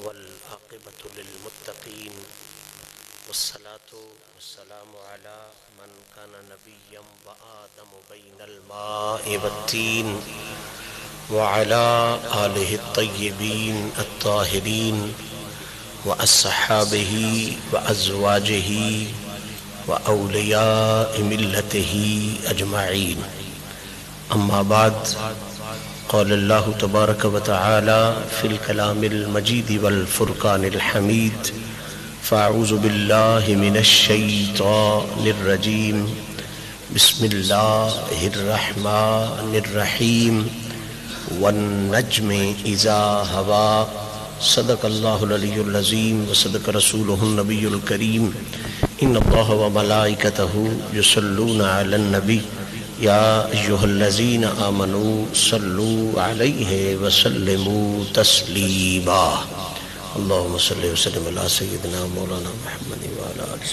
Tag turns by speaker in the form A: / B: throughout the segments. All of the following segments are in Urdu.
A: والعاقبة للمتقين والصلاة والسلام على من كان نبيا وآدم بين الماء والتين وعلى آله الطيبين الطاهرين وأصحابه وأزواجه وأولياء ملته أجمعين. أما بعد، قال الله تبارك وتعالى في الكلام المجيد والفرقان الحميد: فأعوذ بالله من الشيطان الرجيم، بسم الله الرحمن الرحيم، والنجم إذا هوى. صدق الله العلي العظيم وصدق رسوله النبي الكريم. إن الله وملائكته يصلون على النبي يا أيها الذين آمنوا صلوا عليه وسلموا تسليما. اللهم صل وسلم على سيدنا مولانا محمد وعلى آله.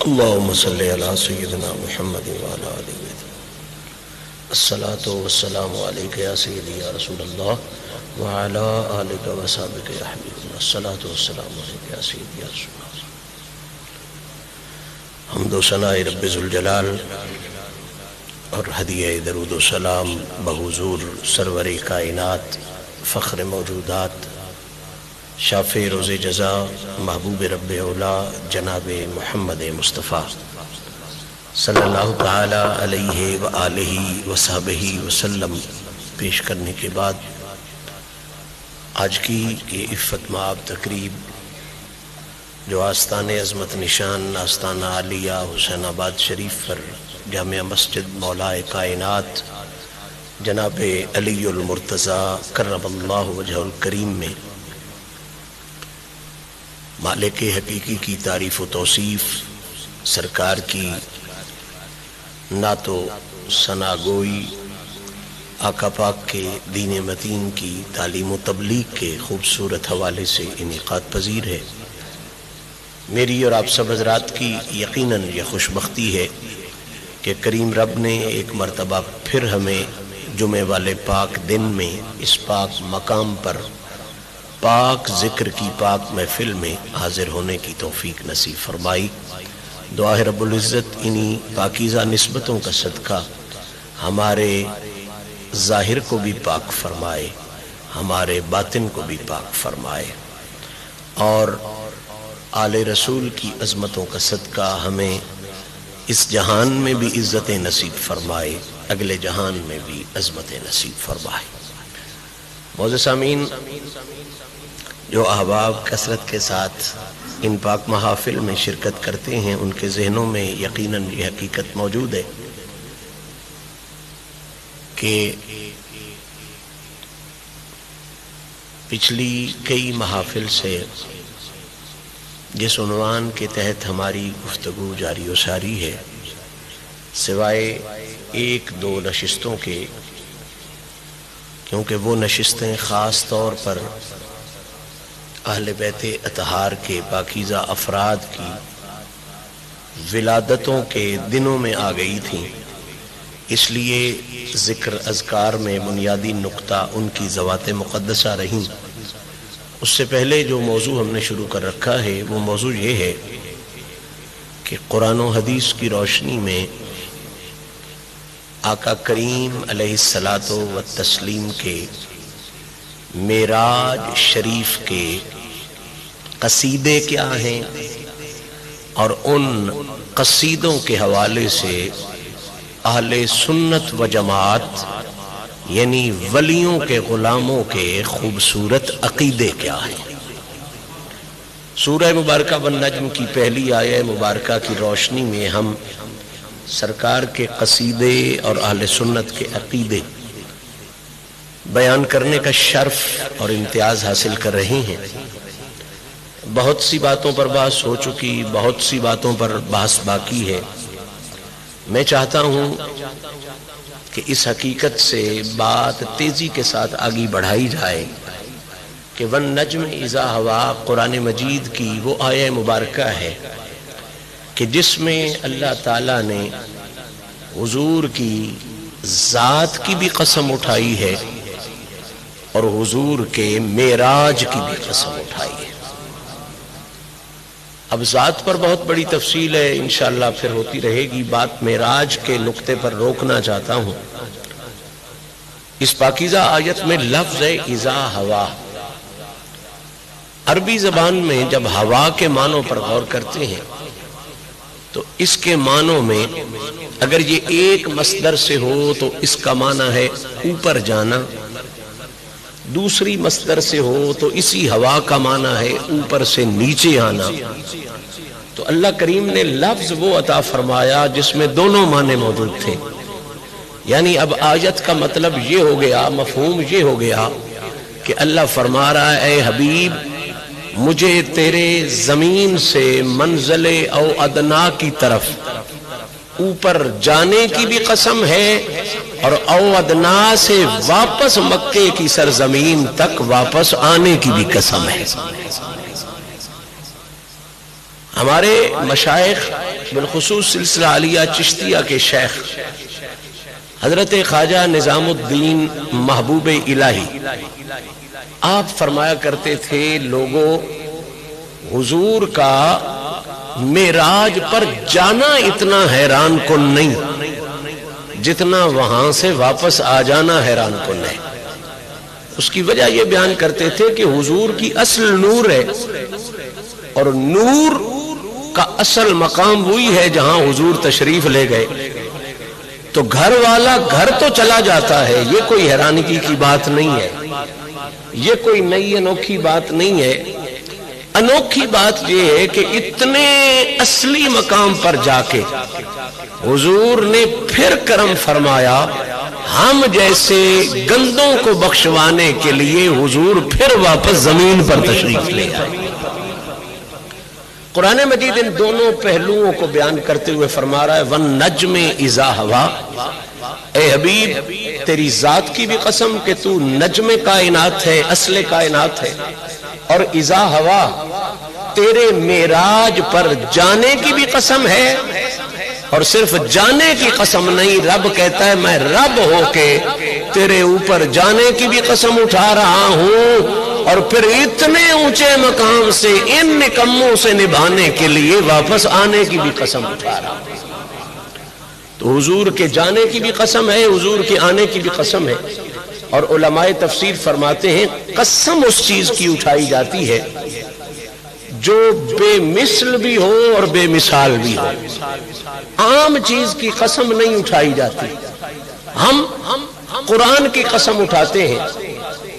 A: اللهم صل على سيدنا محمد وعلى آله. الصلاة والسلام عليك يا سيدي يا رسول الله وعلى آلك وصحبك يا حبيب الله. الصلاة والسلام عليك يا سيدي يا رسول الله. حمد و ثناء رب ذوالجلال اور ہدیہ درود و سلام بحضور سرور کائنات، فخر موجودات، شافع روز جزا، محبوب رب اولا جناب محمد مصطفیٰ صلی اللہ تعالی علیہ وآلہ وصحبہ وسلم پیش کرنے کے بعد، آج کی یہ عفت مآب تقریب جو آستان عظمت نشان آستانہ عالیہ حسین آباد شریف پر جامع مسجد مولائے کائنات جناب علی المرتضیٰ کرم اللہ وجہ الکریم میں مالک حقیقی کی تعریف و توصیف، سرکار کی نعت و ثنا گوئی، آقا پاک کے دین متین کی تعلیم و تبلیغ کے خوبصورت حوالے سے انعقاد پذیر ہے۔ میری اور آپ سب حضرات کی یقیناً یہ خوش بختی ہے کہ کریم رب نے ایک مرتبہ پھر ہمیں جمعے والے پاک دن میں اس پاک مقام پر پاک ذکر کی پاک محفل میں حاضر ہونے کی توفیق نصیب فرمائی۔ دعا ہے رب العزت انہی پاکیزہ نسبتوں کا صدقہ ہمارے ظاہر کو بھی پاک فرمائے، ہمارے باطن کو بھی پاک فرمائے، اور آل رسول کی عظمتوں کا صدقہ ہمیں اس جہان میں بھی عزت نصیب فرمائے، اگلے جہان میں بھی عظمت نصیب فرمائے۔ معزز سامعین، جو احباب کثرت کے ساتھ ان پاک محافل میں شرکت کرتے ہیں، ان کے ذہنوں میں یقیناً یہ حقیقت موجود ہے کہ پچھلی کئی محافل سے جس عنوان کے تحت ہماری گفتگو جاری و ساری ہے، سوائے ایک دو نشستوں کے، کیونکہ وہ نشستیں خاص طور پر اہل بیت اطہار کے پاکیزہ افراد کی ولادتوں کے دنوں میں آ گئی تھیں، اس لیے ذکر اذکار میں بنیادی نقطہ ان کی ذوات مقدسہ رہیں۔ اس سے پہلے جو موضوع ہم نے شروع کر رکھا ہے وہ موضوع یہ ہے کہ قرآن و حدیث کی روشنی میں آقا کریم علیہ الصلاۃ والتسلیم کے معراج شریف کے قصیدے کیا ہیں، اور ان قصیدوں کے حوالے سے اہل سنت و جماعت یعنی ولیوں کے غلاموں کے خوبصورت عقیدے کیا ہیں۔ سورہ مبارکہ والنجم کی پہلی آیہ مبارکہ کی روشنی میں ہم سرکار کے قصیدے اور اہل سنت کے عقیدے بیان کرنے کا شرف اور امتیاز حاصل کر رہے ہیں۔ بہت سی باتوں پر بحث ہو چکی، بہت سی باتوں پر بحث باقی ہے۔ میں چاہتا ہوں کہ اس حقیقت سے بات تیزی کے ساتھ آگے بڑھائی جائے کہ والنجم اذا ہوا قرآن مجید کی وہ آیہ مبارکہ ہے کہ جس میں اللہ تعالیٰ نے حضور کی ذات کی بھی قسم اٹھائی ہے اور حضور کے معراج کی بھی قسم اٹھائی ہے۔ اب ذات پر بہت بڑی تفصیل ہے، انشاءاللہ پھر ہوتی رہے گی بات۔ معراج کے نقطے پر روکنا چاہتا ہوں۔ اس پاکیزہ آیت میں لفظ ہے اذا ہوا۔ عربی زبان میں جب ہوا کے معنوں پر غور کرتے ہیں تو اس کے معنوں میں اگر یہ ایک مصدر سے ہو تو اس کا معنی ہے اوپر جانا، دوسری مصدر سے ہو تو اسی ہوا کا معنی ہے اوپر سے نیچے آنا۔ تو اللہ کریم نے لفظ وہ عطا فرمایا جس میں دونوں معنی موجود تھے۔ یعنی اب آیت کا مطلب یہ ہو گیا، مفہوم یہ ہو گیا کہ اللہ فرما رہا ہے اے حبیب مجھے تیرے زمین سے منزل او ادنا کی طرف اوپر جانے کی بھی قسم ہے اور او ادنا سے واپس مکے کی سرزمین تک واپس آنے کی بھی قسم ہے۔ ہمارے مشائخ بالخصوص سلسلہ عالیہ چشتیہ کے شیخ حضرت خواجہ نظام الدین محبوب الہی آپ فرمایا کرتے تھے لوگوں حضور کا معراج پر جانا اتنا حیران کن نہیں جتنا وہاں سے واپس آ جانا حیران کن ہے۔ اس کی وجہ یہ بیان کرتے تھے کہ حضور کی اصل نور ہے اور نور کا اصل مقام وہی ہے جہاں حضور تشریف لے گئے، تو گھر والا گھر تو چلا جاتا ہے، یہ کوئی حیرانگی کی بات نہیں ہے، یہ کوئی نئی انوکھی بات نہیں ہے۔ انوکھی بات یہ ہے کہ اتنے اصلی مقام پر جا کے حضور نے پھر کرم فرمایا، ہم جیسے گندوں کو بخشوانے کے لیے حضور پھر واپس زمین پر تشریف لے آئے۔ قرآن مجید ان دونوں پہلوؤں کو بیان کرتے ہوئے فرما رہا ہے وَالنَّجْمِ اِذَا هَوَا، اے حبیب تیری ذات کی بھی قسم کہ تو نجم کائنات ہے، اصل کائنات ہے، اور اذا ہوا تیرے معراج پر جانے کی بھی قسم ہے، اور صرف جانے کی قسم نہیں، رب کہتا ہے میں رب ہو کے تیرے اوپر جانے کی بھی قسم اٹھا رہا ہوں، اور پھر اتنے اونچے مقام سے ان نکموں سے نبھانے کے لیے واپس آنے کی بھی قسم اٹھا رہا ہوں۔ تو حضور کے جانے کی بھی قسم ہے، حضور کے آنے کی بھی قسم ہے۔ اور علماء تفسیر فرماتے ہیں قسم اس چیز کی اٹھائی جاتی ہے جو بے مثل بھی ہو اور بے مثال بھی ہو، عام چیز کی قسم نہیں اٹھائی جاتی۔ ہم قرآن کی قسم اٹھاتے ہیں،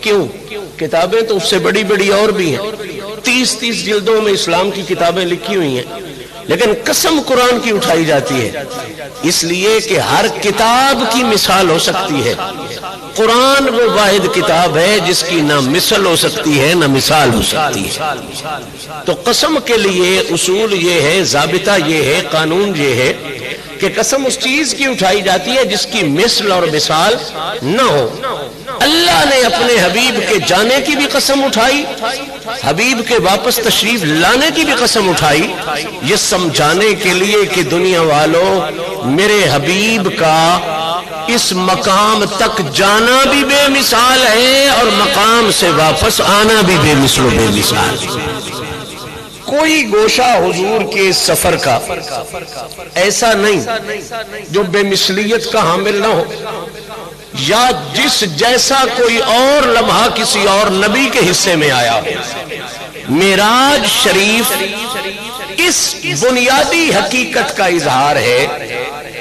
A: کیوں؟ کتابیں تو اس سے بڑی بڑی اور بھی ہیں، 30 جلدوں میں اسلام کی کتابیں لکھی ہوئی ہیں، لیکن قسم قرآن کی اٹھائی جاتی ہے اس لیے کہ ہر کتاب کی مثال ہو سکتی ہے، قرآن وہ واحد کتاب ہے جس کی نہ مثل ہو سکتی ہے نہ مثال ہو سکتی ہے۔ تو قسم کے لیے اصول یہ ہے، ضابطہ یہ ہے، قانون یہ ہے کہ قسم اس چیز کی اٹھائی جاتی ہے جس کی مثل اور مثال نہ ہو۔ اللہ نے اپنے حبیب کے جانے کی بھی قسم اٹھائی، حبیب کے واپس تشریف لانے کی بھی قسم اٹھائی، یہ سمجھانے کے لیے کہ دنیا والوں میرے حبیب کا اس مقام تک جانا بھی بے مثال ہے اور مقام سے واپس آنا بھی بے مثل و بے مثال۔ کوئی گوشہ حضور کے سفر کا ایسا نہیں جو بے مثلیت کا حامل نہ ہو، یا جس جیسا کوئی اور لمحہ کسی اور نبی کے حصے میں آیا ہو۔ معراج شریف اس بنیادی حقیقت کا اظہار ہے،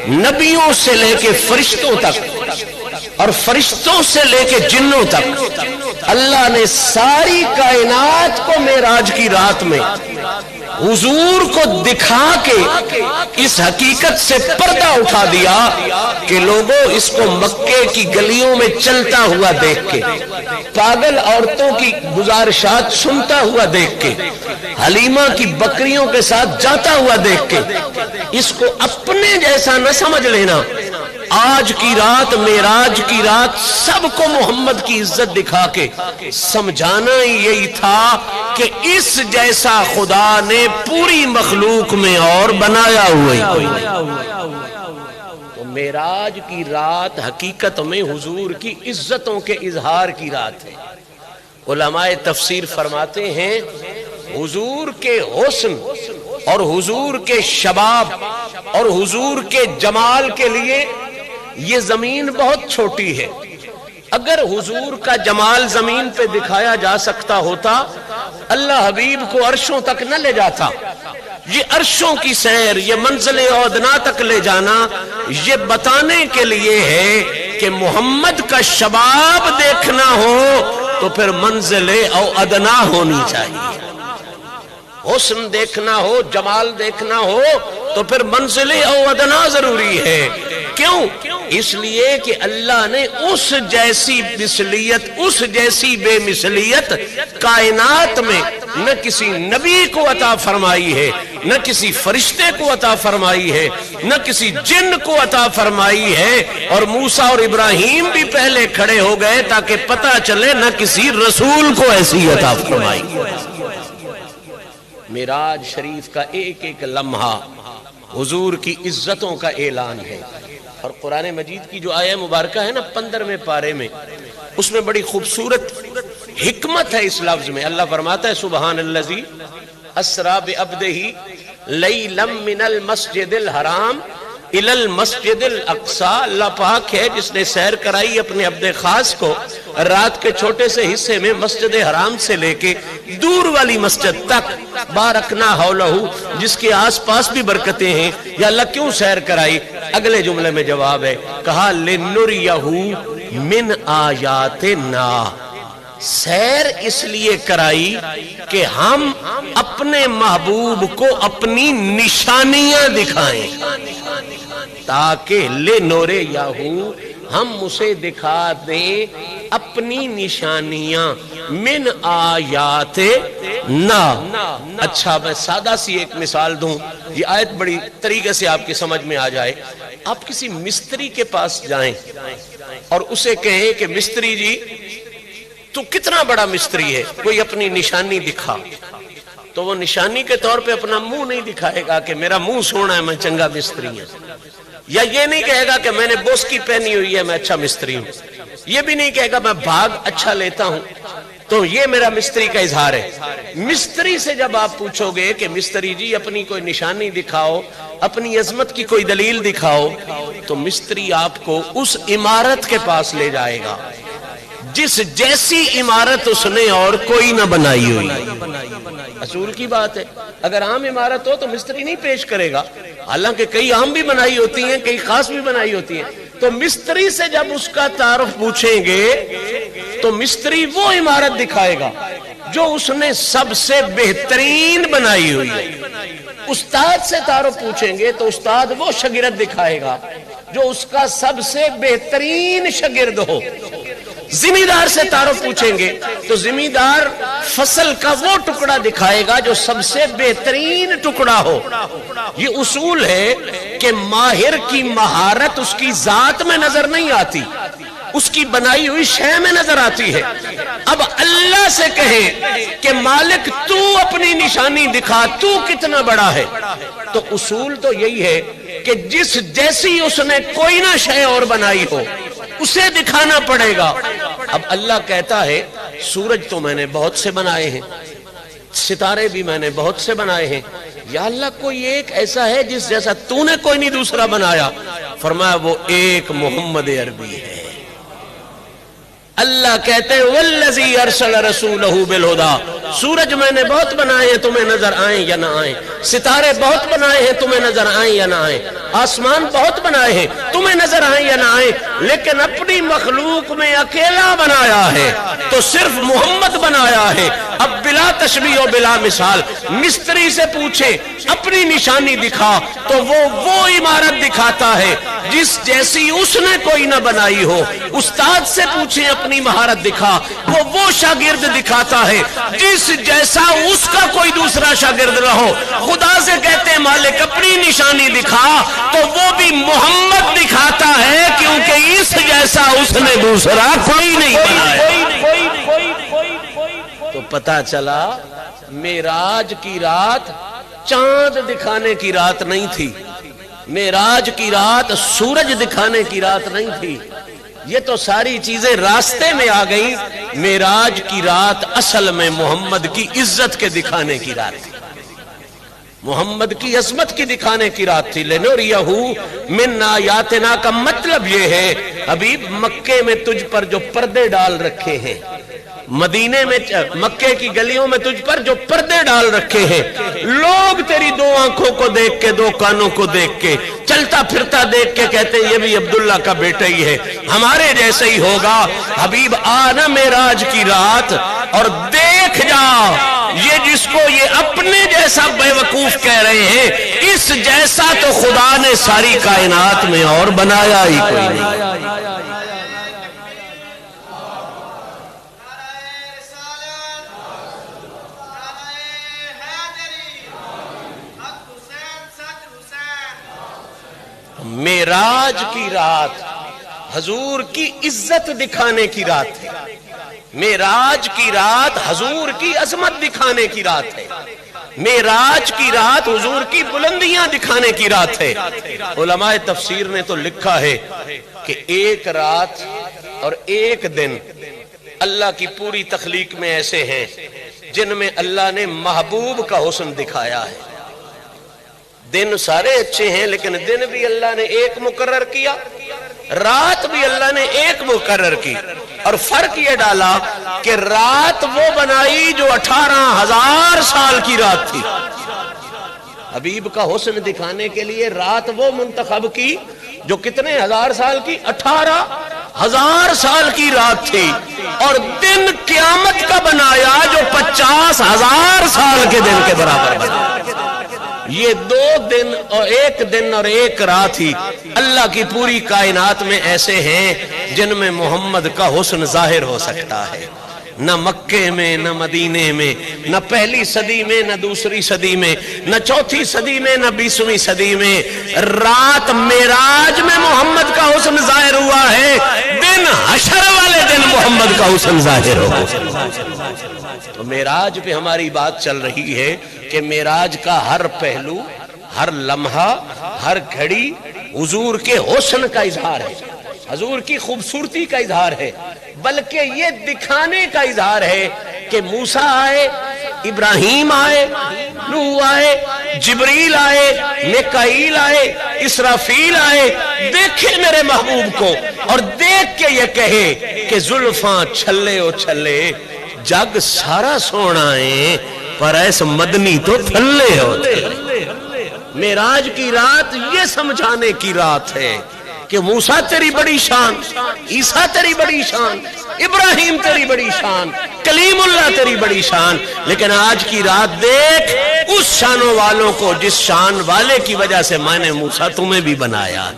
A: نبیوں سے لے کے فرشتوں تک اور فرشتوں سے لے کے جنوں تک اللہ نے ساری کائنات کو معراج کی رات میں حضور کو دکھا کے اس حقیقت سے پردہ اٹھا دیا کہ لوگوں اس کو مکے کی گلیوں میں چلتا ہوا دیکھ کے، پاگل عورتوں کی گزارشات سنتا ہوا دیکھ کے، حلیمہ کی بکریوں کے ساتھ جاتا ہوا دیکھ کے اس کو اپنے جیسا نہ سمجھ لینا۔ آج کی رات، معراج کی رات، سب کو محمد کی عزت دکھا کے سمجھانا ہی یہی تھا کہ اس جیسا خدا نے پوری مخلوق میں اور بنایا ہوا ہی کوئی نہیں۔ تو معراج کی رات حقیقت میں حضور کی عزتوں کے اظہار کی رات ہے۔ علماء تفسیر فرماتے ہیں حضور کے حسن اور حضور کے شباب اور حضور کے جمال کے لیے یہ زمین بہت چھوٹی ہے۔ اگر حضور کا جمال زمین پہ دکھایا جا سکتا ہوتا اللہ حبیب کو عرشوں تک نہ لے جاتا۔ یہ عرشوں کی سیر، یہ منزل ادنا تک لے جانا یہ بتانے کے لیے ہے کہ محمد کا شباب دیکھنا ہو تو پھر منزل ادنا ہونی چاہیے۔ حسن دیکھنا ہو، جمال دیکھنا ہو تو پھر منزل ادنا ضروری ہے۔ کیوں؟ اس لیے کہ اللہ نے اس جیسی مثلیت، اس جیسی بے مثلیت کائنات میں نہ کسی نبی کو عطا فرمائی ہے، نہ کسی فرشتے کو عطا فرمائی ہے، نہ کسی جن کو عطا فرمائی ہے۔ اور موسیٰ اور ابراہیم بھی پہلے کھڑے ہو گئے تاکہ پتہ چلے نہ کسی رسول کو ایسی عطا فرمائی۔ معراج شریف کا ایک ایک لمحہ حضور کی عزتوں کا اعلان ہے۔ اور قرآن مجید کی جو آیہ مبارکہ ہے نا 15ویں پارے میں، اس میں بڑی خوبصورت حکمت ہے اس لفظ میں۔ اللہ فرماتا ہے سبحان الذی اسریٰ بعبدہ لیلا من المسجد الحرام الی المسجد الاقصیٰ۔ اللہ پاک ہے جس نے سیر کرائی اپنے عبد خاص کو رات کے چھوٹے سے حصے میں مسجد حرام سے لے کے دور والی مسجد تک، بارکنا حولہ، جس کے آس پاس بھی برکتیں ہیں۔ یا اللہ کیوں سیر کرائی؟ اگلے جملے میں جواب ہے، کہا لِنُرِيَهُ مِنْ آیاتنا۔ سیر اس لیے کرائی کہ ہم اپنے محبوب کو اپنی نشانیاں دکھائیں، تاکہ لِنُرِيَهُ ہم اسے دکھا دیں اپنی نشانیاں من آیات نا۔ اچھا میں سادہ سی ایک مثال دوں، یہ آیت بڑی طریقے سے آپ کی سمجھ میں آ جائے۔ آپ کسی مستری کے پاس جائیں اور اسے کہیں کہ مستری جی تو کتنا بڑا مستری ہے، کوئی اپنی نشانی دکھا، تو وہ نشانی کے طور پہ اپنا منہ نہیں دکھائے گا کہ میرا منہ سونا ہے میں چنگا مستری ہوں، یا یہ نہیں کہے گا کہ میں نے بوسکی پہنی ہوئی ہے میں اچھا مستری ہوں، یہ بھی نہیں کہے گا میں بھاگ اچھا لیتا ہوں تو یہ میرا مستری کا اظہار ہے۔ مستری سے جب آپ پوچھو گے کہ مستری جی اپنی کوئی نشانی دکھاؤ، اپنی عظمت کی کوئی دلیل دکھاؤ، تو مستری آپ کو اس عمارت کے پاس لے جائے گا جس جیسی عمارت اس نے اور کوئی نہ بنائی ہوئی۔ اصول کی بات ہے، اگر عام عمارت ہو تو مستری نہیں پیش کرے گا، حالانکہ کئی عام بھی بنائی ہوتی ہیں، کئی خاص بھی بنائی ہوتی ہیں۔ تو مستری سے جب اس کا تعارف پوچھیں گے تو مستری وہ عمارت دکھائے گا جو اس نے سب سے بہترین بنائی ہوئی ہے۔ استاد سے تعارف پوچھیں گے تو استاد وہ شاگرد دکھائے گا جو اس کا سب سے بہترین شاگرد ہو۔ ذمہ دار سے تعارف پوچھیں گے تو ذمہ دار فصل کا وہ ٹکڑا دکھائے گا جو سب سے بہترین ٹکڑا ہو۔ یہ اصول ہے کہ ماہر کی مہارت اس کی ذات میں نظر نہیں آتی، اس کی بنائی ہوئی شے میں نظر آتی ہے۔ اب اللہ سے کہیں کہ مالک تو اپنی نشانی دکھا، تو کتنا بڑا ہے، تو اصول تو یہی ہے کہ جس جیسی اس نے کوئی نہ شے اور بنائی ہو اسے دکھانا پڑے گا۔ اب اللہ کہتا ہے سورج تو میں نے بہت سے بنائے ہیں، ستارے بھی میں نے بہت سے بنائے ہیں، یا اللہ کوئی ایک ایسا ہے جس جیسا تو نے کوئی نہیں دوسرا بنایا؟ فرمایا وہ ایک محمد عربی ہے۔ اللہ کہتے ہیں والذی ارسل رسولہ بالہدی، سورج میں نے بہت بنائے ہیں تمہیں نظر آئیں یا نہ آئیں، ستارے بہت بنائے ہیں تمہیں نظر آئیں یا نہ آئیں، آسمان بہت بنائے ہیں تمہیں نظر آئیں یا نہ آئیں، لیکن اپنی مخلوق میں اکیلا بنایا ہے تو صرف محمد بنایا ہے۔ اب بلا تشبیہ و بلا مثال مستری سے پوچھے اپنی نشانی دکھا تو وہ عمارت دکھاتا ہے جس جیسی اس نے کوئی نہ بنائی ہو۔ استاد سے پوچھیں اپنی مہارت دکھا، وہ شاگرد دکھاتا ہے جس جیسا اس کا کوئی دوسرا شاگرد نہ ہو۔ خدا سے کہتے ہیں مالک اپنی نشانی دکھا تو وہ بھی محمد دکھاتا ہے، کیونکہ اس جیسا اس نے دوسرا کوئی نہیں بنایا۔ تو پتہ چلا معراج کی رات چاند دکھانے کی رات نہیں تھی، معراج کی رات سورج دکھانے کی رات نہیں تھی، یہ تو ساری چیزیں راستے میں آ گئیں۔ معراج کی رات اصل میں محمد کی عزت کے دکھانے کی رات تھی، محمد کی عظمت کی دکھانے کی رات تھی۔ لِنُرِيَهُ مِنْ آیَاتِنَا کا مطلب یہ ہے حبیب مکے میں تجھ پر جو پردے ڈال رکھے ہیں، مدینے میں مکے کی گلیوں میں تجھ پر جو پردے ڈال رکھے ہیں، لوگ تیری دو آنکھوں کو دیکھ کے، دو کانوں کو دیکھ کے، چلتا پھرتا دیکھ کے کہتے ہیں یہ بھی عبداللہ کا بیٹا ہی ہے، ہمارے جیسے ہی ہوگا۔ حبیب آنا معراج کی رات اور دیکھ جا، یہ جس کو یہ اپنے جیسا بے وقوف کہہ رہے ہیں، اس جیسا تو خدا نے ساری کائنات میں اور بنایا ہی کوئی نہیں۔ معراج کی رات حضور کی عزت دکھانے کی رات ہے، معراج کی رات حضور کی عظمت دکھانے کی رات ہے، معراج کی رات حضور کی بلندیاں دکھانے کی رات ہے۔ علماء تفسیر نے تو لکھا ہے کہ ایک رات اور ایک دن اللہ کی پوری تخلیق میں ایسے ہیں جن میں اللہ نے محبوب کا حسن دکھایا ہے۔ دن سارے اچھے ہیں لیکن دن بھی اللہ نے ایک مقرر کیا، رات بھی اللہ نے ایک مقرر کی، اور فرق یہ ڈالا کہ رات وہ بنائی جو 18,000 سال کی رات تھی۔ حبیب کا حسن دکھانے کے لیے رات وہ منتخب کی جو کتنے ہزار سال کی؟ 18,000 سال کی رات تھی، اور دن قیامت کا بنایا جو 50,000 سال کے دن کے برابر بنا۔ یہ دو دن اور ایک رات ہی اللہ کی پوری کائنات میں ایسے ہیں جن میں محمد کا حسن ظاہر ہو سکتا ہے۔ نہ مکے میں، نہ مدینے میں، نہ پہلی صدی میں، نہ دوسری صدی میں، نہ چوتھی صدی میں، نہ 20ویں صدی میں۔ رات معراج میں محمد کا حسن ظاہر ہوا ہے، دن حشر والے دن محمد کا حسن ظاہر ہو۔ تو معراج پہ ہماری بات چل رہی ہے کہ معراج کا ہر پہلو، ہر لمحہ، ہر گھڑی حضور کے حسن کا اظہار ہے، حضور کی خوبصورتی کا اظہار ہے، بلکہ یہ دکھانے کا اظہار ہے کہ موسیٰ آئے، ابراہیم آئے، نوح آئے، جبریل آئے، میکائیل آئے، اسرافیل آئے، دیکھے میرے محبوب کو اور دیکھ کے یہ کہے کہ زلفاں چھلے او چھلے، جگ سارا سونا ہے پر ایس مدنی تو تھلے ہوتے۔ معراج کی رات یہ سمجھانے کی رات ہے کہ موسیٰ تیری بڑی شان، عیسیٰ تیری بڑی شان، ابراہیم تیری بڑی شان، کلیم اللہ تیری بڑی شان، لیکن آج کی رات دیکھ اس شانوں والوں کو جس شان والے کی وجہ سے میں نے موسیٰ تمہیں بھی بنایا،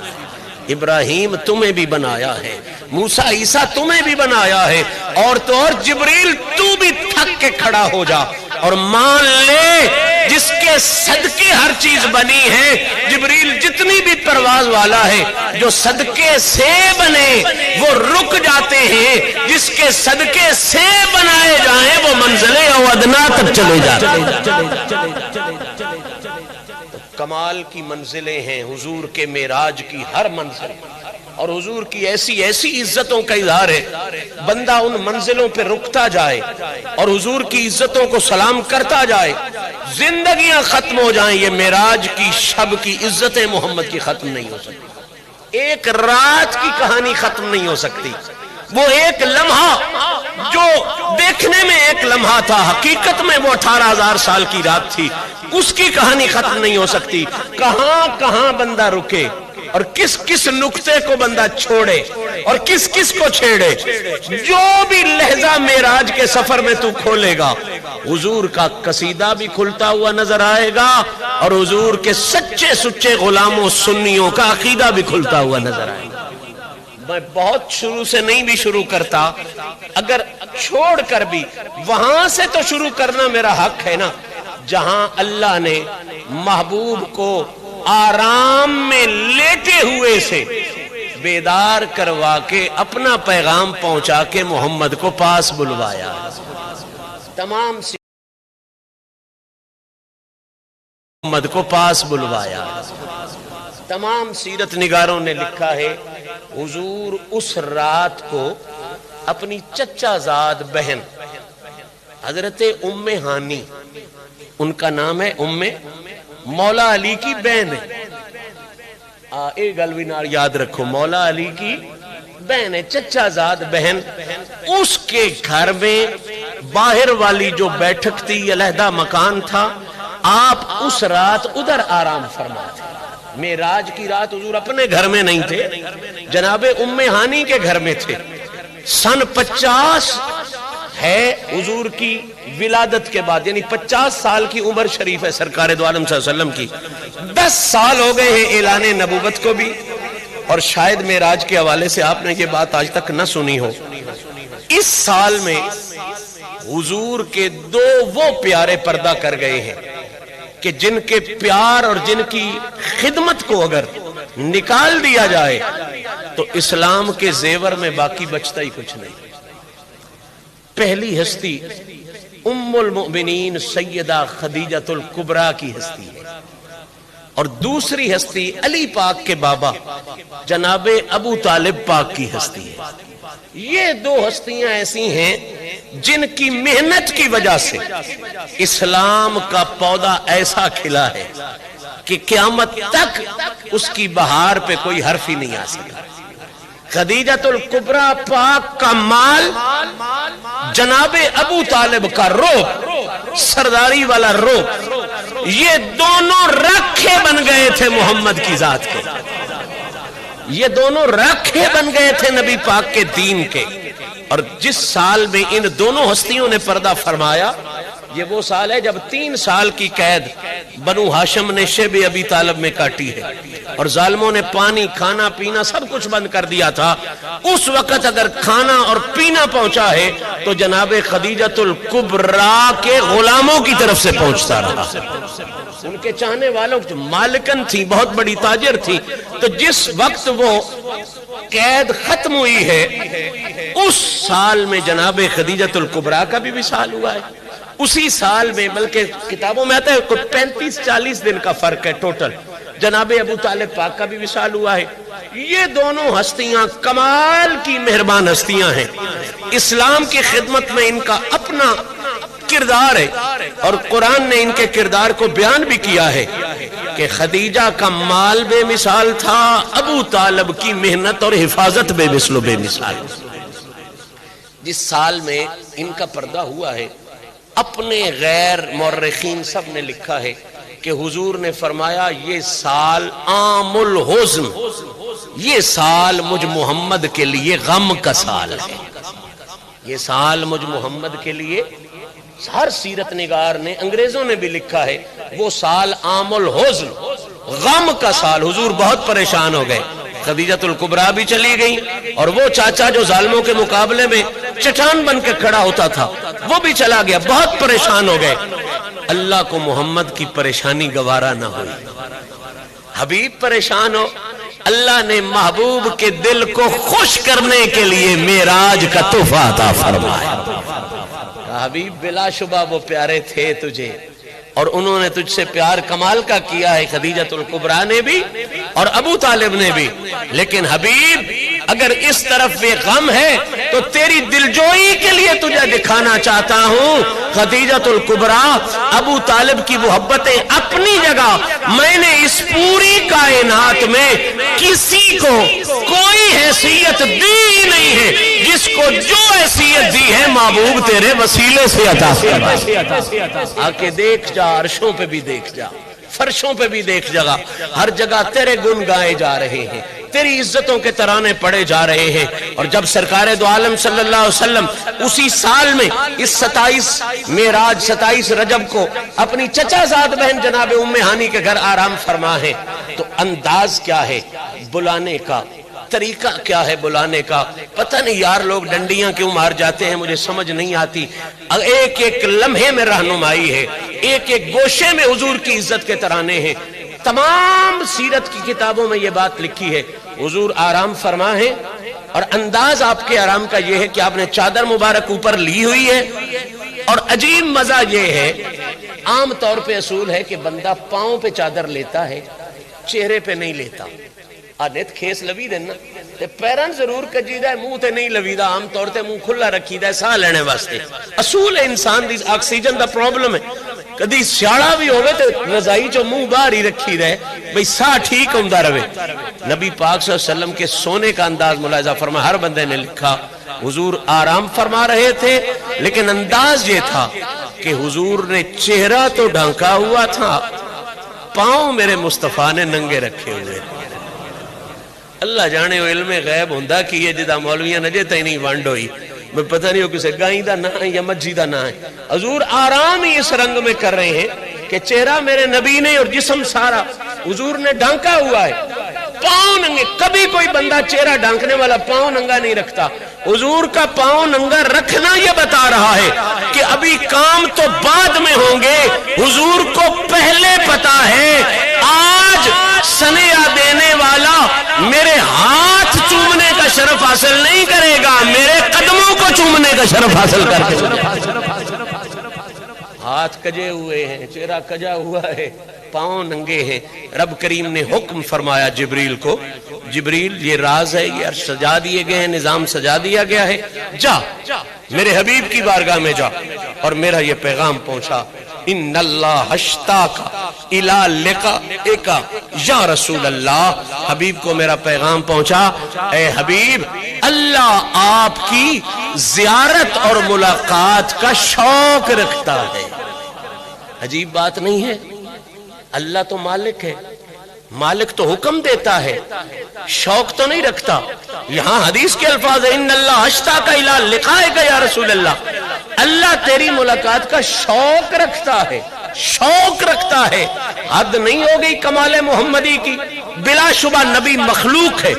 A: ابراہیم تمہیں بھی بنایا ہے، موسیٰ عیسیٰ تمہیں بھی بنایا ہے، اور تو اور جبریل تو بھی تھک کے کھڑا ہو جا اور مان لے جس کے صدقے ہر چیز بنی ہے۔ جبریل جتنی بھی پرواز والا ہے، جو صدقے سے بنے وہ رک جاتے ہیں، جس کے صدقے سے بنائے جائیں وہ منزل ادنا تک چلے جاتے ہیں۔ کمال کی منزلیں ہیں حضور کے معراج کی ہر منزل، اور حضور کی ایسی عزتوں کا اظہار ہے، بندہ ان منزلوں پہ رکتا جائے اور حضور کی عزتوں کو سلام کرتا جائے، زندگیاں ختم ہو جائیں، یہ معراج کی شب کی عزتیں محمد کی ختم نہیں ہو سکتی، ایک رات کی کہانی ختم نہیں ہو سکتی۔ وہ ایک لمحہ جو دیکھنے میں ایک لمحہ تھا، حقیقت میں وہ 18,000 سال کی رات تھی، اس کی کہانی ختم نہیں ہو سکتی۔ کہاں کہاں بندہ رکے اور کس کس نقطے کو بندہ چھوڑے اور کس کس کو چھیڑے، جو بھی لہجہ معراج کے سفر میں تو کھولے گا، حضور کا قصیدہ بھی کھلتا ہوا نظر آئے گا اور حضور کے سچے سچے غلاموں سنیوں کا عقیدہ بھی کھلتا ہوا نظر آئے گا۔ میں بہت شروع سے نہیں بھی شروع کرتا، اگر چھوڑ کر بھی وہاں سے تو شروع کرنا میرا حق ہے نا، جہاں اللہ نے محبوب کو آرام میں لیٹے ہوئے سے بیدار کروا کے اپنا پیغام پہنچا کے محمد کو پاس بلوایا، تمام محمد کو پاس بلوایا، تمام سیرت نگاروں نے لکھا ہے حضور اس رات کو اپنی چچا زاد بہن حضرت ام ہانی، ان کا نام ہے ام، مولا علی کی بہن ہے، ایک گل بھی نال یاد رکھو، مولا علی کی بہن ہے، چچا زاد بہن، اس کے گھر میں باہر والی جو بیٹھک تھی، علیحدہ مکان تھا، آپ اس رات ادھر آرام فرماتے۔ معراج کی رات حضور اپنے گھر میں نہیں تھے، جناب ام ہانی کے گھر میں تھے۔ سن 50 ہے حضور کی ولادت کے بعد، یعنی 50 سال کی عمر شریف ہے سرکار دو عالم صلی اللہ علیہ وسلم کی۔ 10 سال ہو گئے ہیں اعلان نبوت کو بھی، اور شاید معراج کے حوالے سے آپ نے یہ بات آج تک نہ سنی ہو۔ اس سال میں حضور کے 2 وہ پیارے پردہ کر گئے ہیں کہ جن کے پیار اور جن کی خدمت کو اگر نکال دیا جائے تو اسلام کے زیور میں باقی بچتا ہی کچھ نہیں۔ پہلی ہستی ام المؤمنین سیدہ خدیجہ الکبریٰ کی ہستی ہے، اور دوسری ہستی علی پاک کے بابا جناب ابو طالب پاک کی ہستی ہے۔ یہ 2 ہستیاں ایسی ہیں جن کی محنت کی وجہ سے اسلام کا پودا ایسا کھلا ہے کہ قیامت تک اس کی بہار پہ کوئی حرف ہی نہیں آ سکتا۔ خدیجہ الکبریٰ پاک کا مال، جناب ابو طالب کا روب، سرداری والا روب، یہ دونوں رکھے بن گئے تھے محمد کی ذات کے، یہ دونوں رکھے بن گئے تھے نبی پاک کے دین کے۔ اور جس سال میں ان دونوں ہستیوں نے پردہ فرمایا، یہ وہ سال ہے جب 3 سال کی قید بنو ہاشم نے شیب ابی طالب میں کاٹی ہے، اور ظالموں نے پانی، کھانا پینا سب کچھ بند کر دیا تھا۔ اس وقت اگر کھانا اور پینا پہنچا ہے تو جناب خدیجہ الکبریٰ کے غلاموں کی طرف سے پہنچتا رہا، ان کے چاہنے والوں کی مالکن تھی، بہت بڑی تاجر تھی۔ تو جس وقت وہ قید ختم ہوئی ہے، اس سال میں جناب خدیجہ الکبریٰ کا بھی وصال ہوا ہے۔ اسی سال میں، بلکہ کتابوں میں آتا ہے 35-40 دن کا فرق ہے ٹوٹل، جناب ابو طالب پاک کا بھی وصال ہوا ہے۔ یہ دونوں ہستیاں کمال کی مہربان ہستیاں ہیں، اسلام کی خدمت میں ان کا اپنا کردار ہے، اور قرآن نے ان کے کردار کو بیان بھی کیا ہے کہ خدیجہ کا مال بے مثال تھا، ابو طالب کی محنت اور حفاظت بے مثل و بے مثال۔ جس سال میں ان کا پردہ ہوا ہے، اپنے غیر مورخین سب نے لکھا ہے کہ حضور نے فرمایا یہ سال عام الحزن، یہ سال مجھ محمد کے لیے غم کا سال ہے، یہ سال مجھ محمد کے لیے، ہر سیرت نگار نے، انگریزوں نے بھی لکھا ہے وہ سال عام الحزن، غم کا سال۔ حضور بہت پریشان ہو گئے، خدیجہ الکبریٰ بھی چلی گئی، اور وہ چاچا جو ظالموں کے مقابلے میں چٹان بن کے کھڑا ہوتا تھا وہ بھی چلا گیا، بہت پریشان ہو گئے۔ اللہ کو محمد کی پریشانی گوارا نہ ہوئی، حبیب پریشان ہو، اللہ نے محبوب کے دل کو خوش کرنے کے لیے معراج کا تحفہ عطا فرمایا۔ حبیب بلا شبہ وہ پیارے تھے تجھے، اور انہوں نے تجھ سے پیار کمال کا کیا ہے، خدیجہ الکبریٰ نے بھی اور ابو طالب نے بھی، لیکن حبیب اگر اس طرف یہ غم ہے تو تیری دلجوئی کے لیے تجھے دکھانا چاہتا ہوں، خدیجہ الکبریٰ ابو طالب کی محبتیں اپنی جگہ، میں نے اس پوری کائنات میں کسی کو کوئی حیثیت دی ہی نہیں ہے جس کو جو حیثیت دی ہے محبوب تیرے وسیلے سے عطا فرمائی۔ آ کے دیکھ جا، عرشوں پہ بھی دیکھ جا، فرشوں پہ بھی دیکھ جگہ، ہر جگہ تیرے گن گائے جا رہے ہیں، تیری عزتوں کے ترانے پڑے جا رہے ہیں۔ اور جب سرکار دو عالم صلی اللہ علیہ وسلم اسی سال میں اس 27 رجب کو اپنی چچا زاد بہن جناب ام ہانی کے گھر آرام فرما ہے، تو انداز کیا ہے بلانے کا، طریقہ کیا ہے بلانے کا؟ پتہ نہیں یار لوگ ڈنڈیاں کیوں مار جاتے ہیں، مجھے سمجھ نہیں آتی۔ ایک ایک لمحے میں رہنمائی ہے، ایک ایک گوشے میں حضور کی عزت کے ترانے ہیں۔ تمام سیرت کی کتابوں میں یہ بات لکھی ہے، حضور آرام فرما ہے، اور انداز آپ کے آرام کا یہ ہے کہ آپ نے چادر مبارک اوپر لی ہوئی ہے، اور عجیب مزہ یہ ہے، عام طور پہ اصول ہے کہ بندہ پاؤں پہ چادر لیتا ہے چہرے پہ نہیں لیتا. آنت کھیس لوی دینا تے پیران ضرور کجیدہ ہے, منہ تے نہیں لویدہ, عام طور تے منہ کھلا رکھیدہ ہے ساہ لینے واسطے. اصول انسان دی آکسیجن دا پرابلم ہے. کدی سیاڑا بھی ہوئے تے رضائی جو منہ باہر ہی رکھی رہے بھئی ساہ ٹھیک ہوندہ رہے. نبی پاک صلی اللہ علیہ وسلم کے سونے کا انداز ملاحظہ فرما, ہر بندے نے لکھا حضور آرام فرما رہے تھے لیکن انداز یہ تھا کہ حضور نے چہرہ تو ڈھانکا ہوا تھا, پاؤں میرے مصطفیٰ نے ننگے رکھے ہوئے. اللہ جانے وہ علم غیب ہوندہ کہ یہ جدہ مولویاں نجے تھی نہیں وانڈ ہوئی, میں پتہ نہیں ہو کسے گائیں دا نہ ہے یا مجھی دا نہ ہے. حضور آرام ہی اس رنگ میں کر رہے ہیں کہ چہرہ میرے نبی نے اور جسم سارا حضور نے ڈھانکا ہوا ہے, پاؤں ننگے. کبھی کوئی بندہ چہرہ ڈھانکنے والا پاؤں ننگا نہیں رکھتا. حضور کا پاؤں ننگا رکھنا یہ بتا رہا ہے کہ ابھی کام تو بعد میں ہوں گے, حضور کو پہلے پتا ہے آج سنیا دینے والا میرے ہاتھ چومنے کا شرف حاصل نہیں کرے گا, میرے قدموں کو چومنے کا شرف حاصل کر کے. ہاتھ کجے ہوئے ہیں, چہرہ کجا ہوا ہے, پاؤں ننگے ہیں. رب کریم نے حکم فرمایا جبریل کو, جبریل یہ راز ہے, یہ عرش سجا دیے گئے ہیں, نظام سجا دیا گیا ہے, جا میرے حبیب کی بارگاہ میں جا اور میرا یہ پیغام پہنچا. ان اللہ اشتاق الی لقائک یا رسول اللہ, حبیب کو میرا پیغام پہنچا, اے حبیب اللہ آپ کی زیارت اور ملاقات کا شوق رکھتا ہے. عجیب بات نہیں ہے, اللہ تو مالک ہے, مالک تو حکم دیتا ہے, شوق تو نہیں رکھتا. یہاں حدیث کے الفاظ ہیں ان اللہ اشتاق الی لقائک یا رسول اللہ, اللہ تیری ملاقات کا شوق رکھتا ہے, شوق رکھتا ہے. حد نہیں ہو گئی کمال محمدی کی. بلا شبہ نبی مخلوق ہے,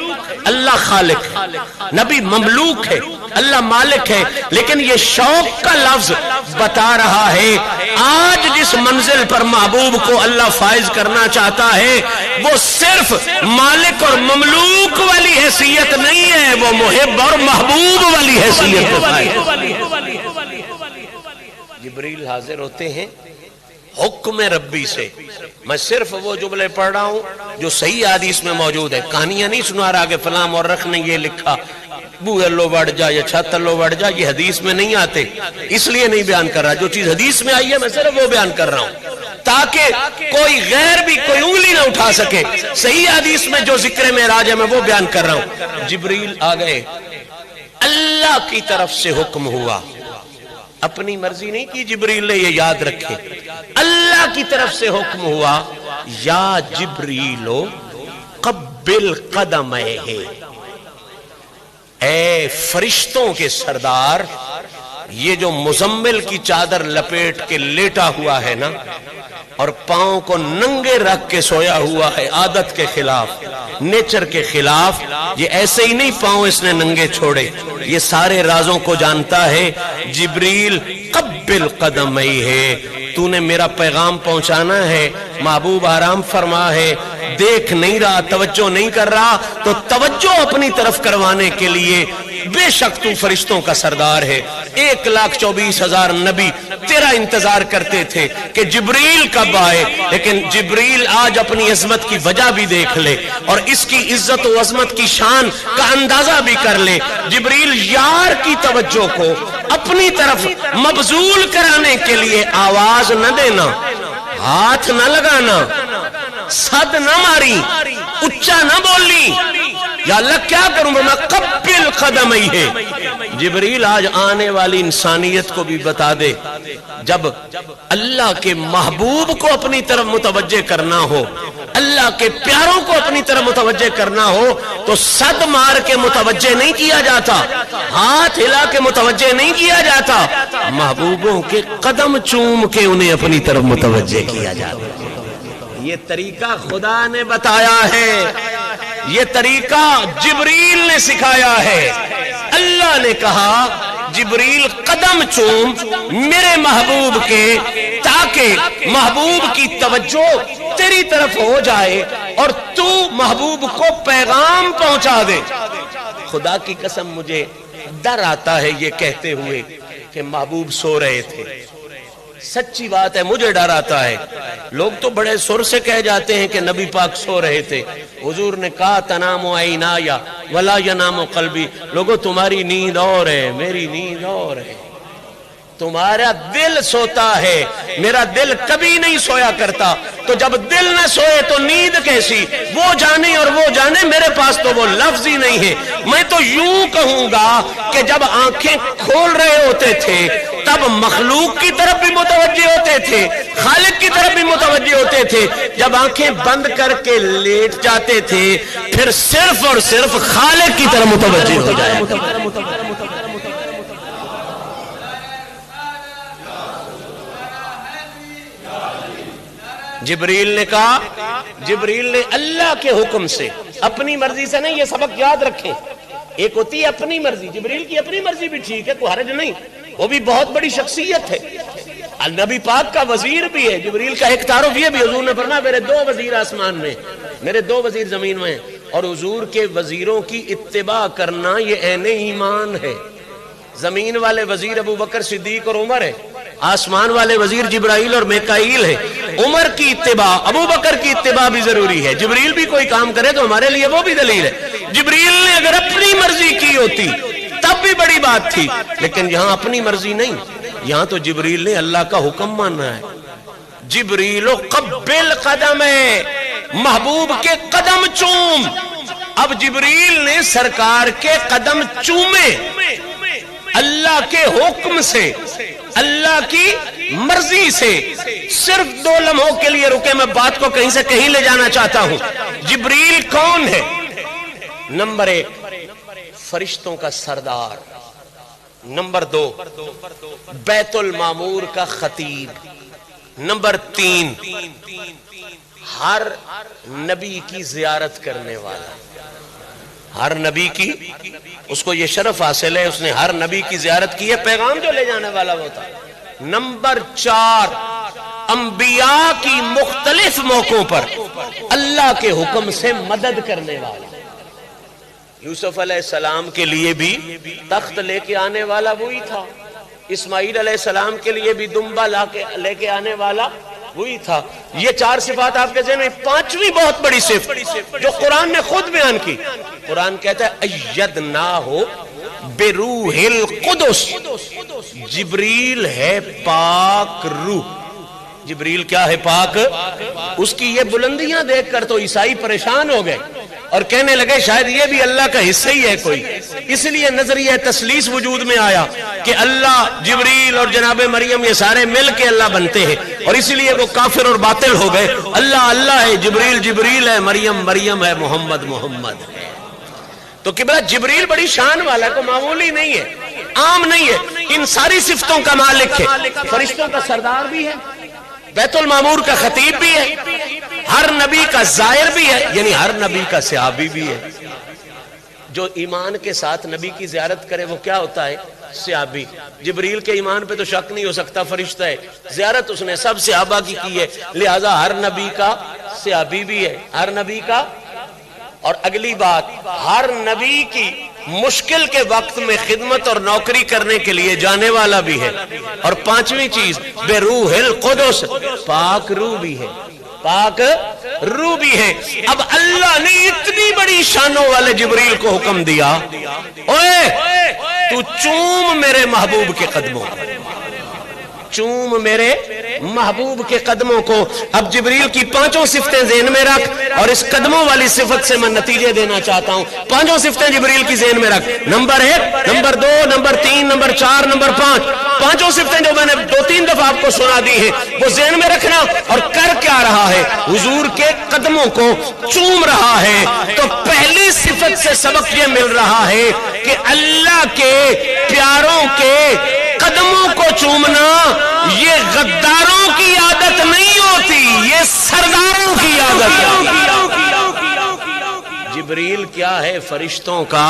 A: اللہ خالق ہے, نبی مملوک ہے, اللہ مالک ہے, لیکن یہ شوق کا لفظ بتا رہا ہے آج جس منزل پر محبوب کو اللہ فائز کرنا چاہتا ہے وہ صرف مالک اور مملوک والی حیثیت نہیں ہے, وہ محب اور محبوب والی حیثیت ہے. جبریل حاضر ہوتے ہیں حکم ربی سے. میں صرف وہ جملے پڑھ رہا ہوں جو صحیح حدیث میں موجود ہے, کہانیاں نہیں سنا رہا کہ فلاں مورخ نے یہ لکھا, بو اللہ بڑھ جا یا چھت اللہ بڑھ جا, یہ حدیث میں نہیں آتے, اس لیے نہیں بیان کر رہا. جو چیز حدیث میں آئی ہے میں صرف وہ بیان کر رہا ہوں تاکہ کوئی غیر بھی کوئی انگلی نہ اٹھا سکے. صحیح حدیث میں جو ذکر معراج ہے میں وہ بیان کر رہا ہوں. جبریل آ گئے, اللہ کی طرف سے حکم ہوا, اپنی مرضی نہیں کی جبریل نے, یہ یاد رکھے, اللہ کی طرف سے حکم ہوا, یا جبریلو قبل قدمہ, اے فرشتوں کے سردار, یہ جو مزمل کی چادر لپیٹ کے لیٹا ہوا ہے نا اور پاؤں کو ننگے رکھ کے سویا ہوا ہے, عادت کے خلاف, نیچر کے خلاف, یہ ایسے ہی نہیں پاؤں اس نے ننگے چھوڑے, یہ سارے رازوں کو جانتا ہے. جبریل قبل قدمہ ہے, تو نے میرا پیغام پہنچانا ہے, محبوب آرام فرما ہے, دیکھ نہیں رہا, توجہ نہیں کر رہا, تو توجہ اپنی طرف کروانے کے لیے بے شک تو فرشتوں کا سردار ہے. 1,24,000 نبی تیرا انتظار کرتے تھے کہ جبریل کب آئے, لیکن جبریل آج اپنی عظمت کی وجہ بھی دیکھ لے اور اس کی عزت و عظمت کی شان کا اندازہ بھی کر لے. جبریل یار کی توجہ کو اپنی طرف مبذول کرانے کے لیے آواز نہ دینا, ہاتھ نہ لگانا, صد نہ ماری, اچھا نہ بولی, یا اللہ کیا کروں میں قبل قدم ہی ہے. جبریل آج آنے والی انسانیت کو بھی بتا دے, جب اللہ کے محبوب کو اپنی طرف متوجہ کرنا ہو, اللہ کے پیاروں کو اپنی طرف متوجہ کرنا ہو تو صد مار کے متوجہ نہیں کیا جاتا, ہاتھ ہلا کے متوجہ نہیں کیا جاتا, محبوبوں کے قدم چوم کے انہیں اپنی طرف متوجہ کیا جاتا. یہ طریقہ خدا نے بتایا ہے, یہ طریقہ جبریل نے سکھایا ہے. اللہ نے کہا جبریل قدم چوم میرے محبوب کے, تاکہ محبوب کی توجہ تیری طرف ہو جائے اور تو محبوب کو پیغام پہنچا دے. خدا کی قسم مجھے ڈر آتا ہے یہ کہتے ہوئے کہ محبوب سو رہے تھے, سچی بات ہے، مجھے ڈر آتا ہے، لوگ تو بڑے سر سے کہہ جاتے ہیں کہ نبی پاک سو رہے تھے، حضور نے کہا تنام عینایا ولا ینام قلبی، لوگوں تمہاری نیند اور ہے، میری نیند اور ہے، تمہارا دل سوتا ہے، میرا دل کبھی نہیں سویا کرتا، تو جب دل نہ سوئے تو نیند کیسی؟ وہ جانے اور وہ جانے، میرے پاس تو وہ لفظ ہی نہیں ہے۔ میں تو یوں کہوں گا کہ جب آنکھیں کھول رہے ہوتے تھے تب مخلوق کی طرف بھی متوجہ ہوتے تھے، خالق کی طرف بھی متوجہ ہوتے تھے، جب آنکھیں بند کر کے لیٹ جاتے تھے پھر صرف اور صرف خالق کی طرف متوجہ ہو جائے۔ جبریل نے کہا، جبریل نے اللہ کے حکم سے، اپنی مرضی سے نہیں، یہ سبق یاد رکھیں، ایک ہوتی ہے اپنی مرضی، جبریل کی اپنی مرضی بھی ٹھیک ہے، کوئی حرج نہیں، وہ بھی بہت بڑی شخصیت ہے، نبی پاک کا وزیر بھی ہے۔ جبریل کا ایک تعارف یہ بھی، حضور نے فرمایا میرے 2 وزیر آسمان میں، میرے 2 وزیر زمین میں، اور حضور کے وزیروں کی اتباع کرنا یہ عین ایمان ہے۔ زمین والے وزیر ابو بکر صدیق اور عمر ہے، آسمان والے وزیر جبرائیل اور میکائیل ہے۔ عمر کی اتباع، ابو بکر کی اتباع بھی ضروری ہے، جبریل بھی کوئی کام کرے تو ہمارے لیے وہ بھی دلیل ہے۔ جبریل نے اگر اپنی مرضی کی ہوتی تب بھی بڑی بات تھی، لیکن یہاں اپنی مرضی نہیں، یہاں تو جبریل نے اللہ کا حکم ماننا ہے۔ جبریل قبل قدم ہے، محبوب کے قدم چوم۔ اب جبریل نے سرکار کے قدم چومے، اللہ کے حکم سے، اللہ کی مرضی سے۔ صرف 2 لمحوں کے لیے رکے، میں بات کو کہیں سے کہیں لے جانا چاہتا ہوں۔ جبریل کون ہے؟ نمبر 1 فرشتوں کا سردار، نمبر 2 بیت المعمور کا خطیب، نمبر 3 ہر نبی کی زیارت کرنے والا، ہر نبی کی اس کو یہ شرف حاصل ہے، اس نے ہر نبی کی زیارت کی ہے، پیغام جو لے جانے والا ہوتا۔ نمبر 4 انبیاء کی مختلف موقعوں پر اللہ کے حکم سے مدد کرنے والا۔ یوسف علیہ السلام کے لیے بھی تخت لے کے آنے والا وہی تھا، اسماعیل علیہ السلام کے لیے بھی دمبا لے کے آنے والا وہی تھا۔ یہ 4 صفات آپ کے ذہن میں، 5ویں بہت بڑی صفت جو قرآن نے خود بیان کی، قرآن کہتا ہے ایدناہ بروح القدس، جبریل ہے پاک روح۔ جبریل کیا ہے؟ پاک۔ اس کی یہ بلندیاں دیکھ کر تو عیسائی پریشان ہو گئے اور کہنے لگے شاید یہ بھی اللہ کا حصہ ہی ہے کوئی، اس لیے نظریہ تثلیث وجود میں آیا کہ اللہ، جبریل اور جناب مریم یہ سارے مل کے اللہ بنتے ہیں، اور اسی لیے وہ کافر اور باطل ہو گئے۔ اللہ اللہ ہے، جبریل جبریل ہے، مریم مریم ہے، محمد محمد ہے۔ تو قبلہ جبریل بڑی شان والا ہے، کوئی معمولی نہیں ہے، عام نہیں ہے، ان ساری صفتوں کا مالک ہے، فرشتوں کا سردار بھی ہے، بیت المعمور کا خطیب بھی ہے، ہر نبی کا زائر بھی ہے، یعنی ہر نبی کا صحابی بھی ہے۔ جو ایمان کے ساتھ نبی کی زیارت کرے وہ کیا ہوتا ہے؟ صحابی۔ جبریل کے ایمان پہ تو شک نہیں ہو سکتا، فرشتہ ہے، زیارت اس نے سب صحابہ کی ہے، لہذا ہر نبی کا صحابی بھی ہے، ہر نبی کا۔ اور اگلی بات، ہر نبی کی مشکل کے وقت میں خدمت اور نوکری کرنے کے لیے جانے والا بھی ہے۔ اور 5ویں چیز بے روح القدس، پاک روح بھی ہے، پاک روح بھی ہے۔ اب اللہ نے اتنی بڑی شانوں والے جبریل کو حکم دیا، اوے تو چوم میرے محبوب کے قدموں، چوم میرے محبوب کے قدموں کو۔ اب جبریل کی 5 صفتیں ذہن میں رکھ، اور اس قدموں والی صفت سے میں نتیجے دینا چاہتا ہوں۔ 5 صفتیں جبریل کی ذہن میں رکھ، number 1، number 2، number 3، number 4، number 5۔ 5 صفتیں جو میں نے 2-3 دفعہ آپ کو سنا دی ہیں وہ ذہن میں رکھنا۔ اور کر کیا رہا ہے؟ حضور کے قدموں کو چوم رہا ہے۔ تو پہلی صفت سے سبق یہ مل رہا ہے کہ اللہ کے پیاروں کے قدموں کو چومنا یہ غداروں کی عادت نہیں ہوتی، یہ سرداروں کی عادت ہے۔ جبریل کیا ہے؟ فرشتوں کا،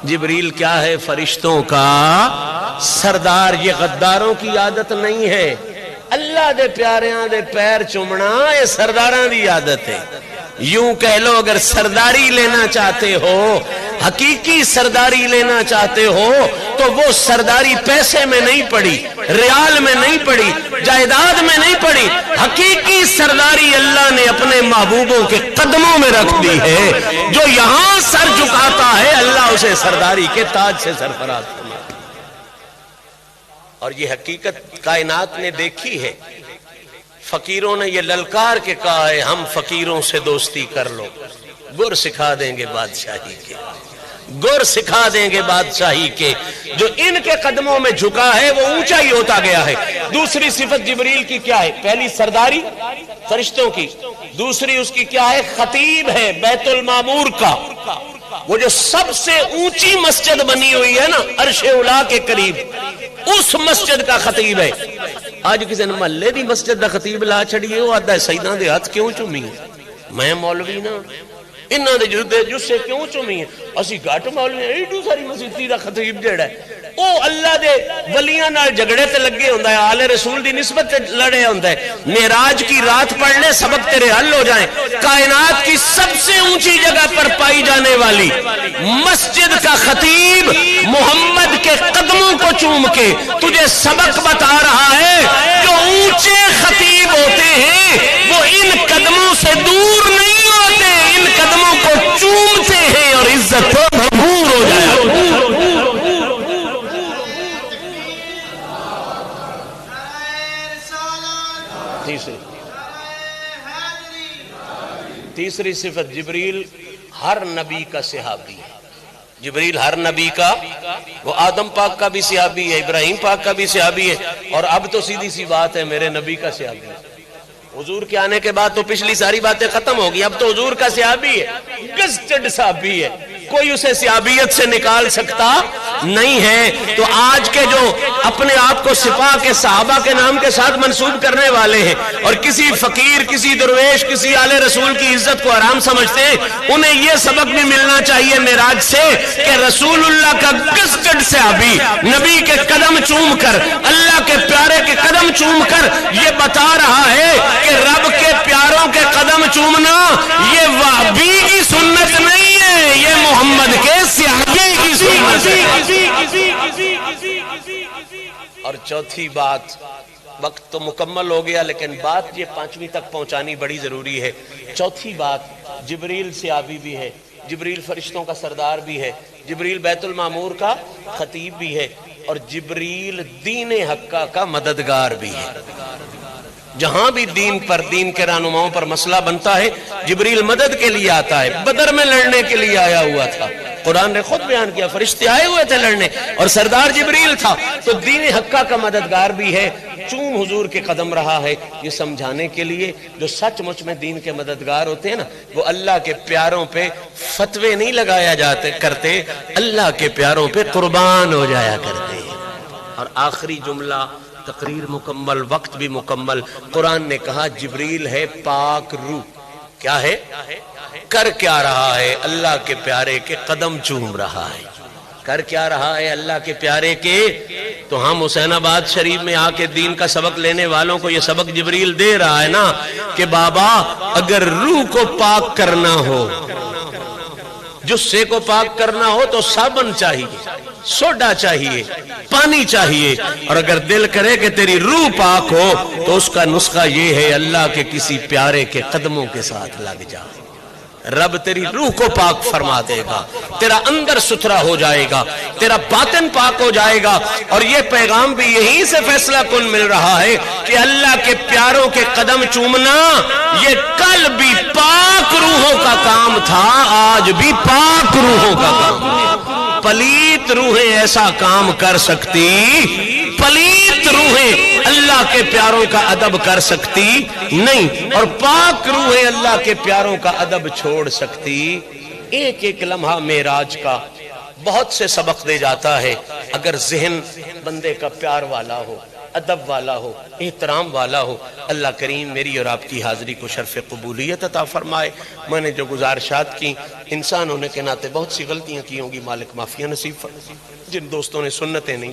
A: جبریل کیا ہے؟ فرشتوں کا سردار۔ یہ غداروں کی عادت نہیں ہے، اللہ دے پیاریاں دے پیر چومنا یہ سرداراں دی عادت ہے۔ یوں کہہ لو اگر سرداری لینا چاہتے ہو حقیقی سرداری لینا چاہتے ہو تو وہ سرداری پیسے میں نہیں پڑی، ریال میں نہیں پڑی، جائیداد میں نہیں پڑی، حقیقی سرداری اللہ نے اپنے محبوبوں کے قدموں میں رکھ دی ہے۔ جو یہاں سر جھکاتا ہے اللہ اسے سرداری کے تاج سے سرفراز کرتا ہے۔ اور یہ حقیقت کائنات نے دیکھی ہے۔ فقیروں نے یہ للکار کے کہا ہے ہم فقیروں سے دوستی کر لو، گر سکھا دیں گے بادشاہی کے، گر سکھا دیں گے بادشاہی کے۔ جو ان کے قدموں میں جھکا ہے وہ اونچا ہی ہوتا گیا ہے۔ دوسری صفت جبریل کی کیا ہے؟ پہلی سرداری فرشتوں کی، دوسری اس کی کیا ہے؟ خطیب ہے بیت المعمور کا، وہ جو سب سے اونچی مسجد بنی ہوئی ہے نا عرش اولا کے قریب، اس مسجد کا خطیب ہے۔ آج کسی نے محلے دی مسجد دا خطیب لا چھڑی ہے، وہ آدھا سیداں دے ہاتھ کیوں چومی ہے؟ میں مولوی نا انہاں دے جسے کیوں چومی ہے؟ اسی گھٹ مولوی ایڈو ساری مسجد دا خطیب جڑا ہے او اللہ دے ولیاں نال جھگڑے تے لگے ہوندا ہے، آل رسول دی نسبت تے لڑے ہوندا ہے۔ معراج کی رات پڑھ لے سبق تیرے حل ہو جائیں۔ کائنات کی سب سے اونچی جگہ پر پائی جانے والی مسجد کا خطیب محمد کے قدموں کو چوم کے تجھے سبق بتا رہا ہے۔ جو اونچے خطیب ہوتے ہیں وہ ان قدموں سے دور نہیں ہوتے، ان قدموں کو چومتے ہیں اور عزت کو بھرپور ہو جائے۔ تیسری صفت جبریل ہر نبی کا صحابی ہے۔ جبریل ہر نبی کا، وہ آدم پاک کا بھی صحابی ہے، ابراہیم پاک کا بھی صحابی ہے، اور اب تو سیدھی سی بات ہے میرے نبی کا صحابی ہے۔ حضور کے آنے کے بعد تو پچھلی ساری باتیں ختم ہو گئی، اب تو حضور کا صحابی ہے، گزٹڈ صحابی ہے، کوئی اسے صحابیت سے نکال سکتا نہیں ہے۔ تو آج کے جو اپنے آپ کو سپاہ کے صحابہ کے نام کے ساتھ منسوب کرنے والے ہیں اور کسی فقیر، کسی درویش، کسی آل رسول کی عزت کو حرام سمجھتے ہیں، انہیں یہ سبق بھی ملنا چاہیے معراج سے کہ رسول اللہ کا گزٹڈ صحابی نبی کے قدم چوم کر، اللہ کے پیارے کے قدم چوم کر یہ بتا رہا ہے کہ رب کے پیاروں کے قدم چومنا یہ وہابی کی سنت نہیں ہے، یہ محمد کے صحابی کی سنت ہے۔ اور چوتھی بات، وقت تو مکمل ہو گیا لیکن بات یہ پانچویں تک پہنچانی بڑی ضروری ہے۔ چوتھی بات، جبریل صحابی بھی ہے، جبریل فرشتوں کا سردار بھی ہے، جبریل بیت المعمور کا خطیب بھی ہے، اور جبریل دین حقہ کا مددگار بھی ہے۔ جہاں بھی دین پر، دین کے رہنماؤں پر مسئلہ بنتا ہے جبریل مدد کے لیے آتا ہے۔ بدر میں لڑنے کے لیے آیا ہوا تھا، قرآن نے خود بیان کیا فرشتے آئے ہوئے تھے لڑنے اور سردار جبریل تھا، تو دین حقہ کا مددگار بھی ہے۔ چون حضور کے قدم رہا ہے یہ سمجھانے کے لیے جو سچ مچ میں دین کے مددگار ہوتے ہیں نا وہ اللہ کے پیاروں پہ فتوے نہیں لگایا جاتے کرتے، اللہ کے پیاروں پہ قربان ہو جایا کرتے ہیں۔ اور آخری جملہ، تقریر مکمل، وقت بھی مکمل، قرآن نے کہا جبریل ہے پاک روح۔ کیا ہے؟ کر کیا رہا ہے؟ اللہ کے پیارے کے قدم چوم رہا ہے۔ کر کیا رہا ہے؟ اللہ کے پیارے کے۔ تو ہم حسین آباد شریف میں آ کے دین کا سبق لینے والوں کو یہ سبق جبریل دے رہا ہے نا کہ بابا اگر روح کو پاک کرنا ہو، جسے کو پاک کرنا ہو تو صابن چاہیے، سوڈا چاہیے، پانی چاہیے، اور اگر دل کرے کہ تیری روح پاک ہو تو اس کا نسخہ یہ ہے اللہ کے کسی پیارے کے قدموں کے ساتھ لگ جا، رب تیری روح کو پاک فرما دے گا، تیرا اندر ستھرا ہو جائے گا، تیرا باطن پاک ہو جائے گا۔ اور یہ پیغام بھی یہیں سے فیصلہ کن مل رہا ہے کہ اللہ کے پیاروں کے قدم چومنا یہ کل بھی پاک روحوں کا کام تھا، آج بھی پاک روحوں کا کام ہے۔ پلیت روحیں ایسا کام کر سکتی، پلیت روحیں اللہ کے پیاروں کا ادب کر سکتی نہیں، اور پاک روحیں اللہ کے پیاروں کا ادب چھوڑ سکتی۔ ایک ایک لمحہ معراج کا بہت سے سبق دے جاتا ہے اگر ذہن بندے کا پیار والا ہو، ادب والا ہو، احترام والا ہو۔ اللہ کریم میری اور آپ کی حاضری کو شرف قبولیت عطا فرمائے۔ میں نے جو گزارشات کی انسان ہونے کے ناطے بہت سی غلطیاں کی ہوں گی، مالک معافیہ نصیب فرمائے۔ جن دوستوں نے سنتیں نہیں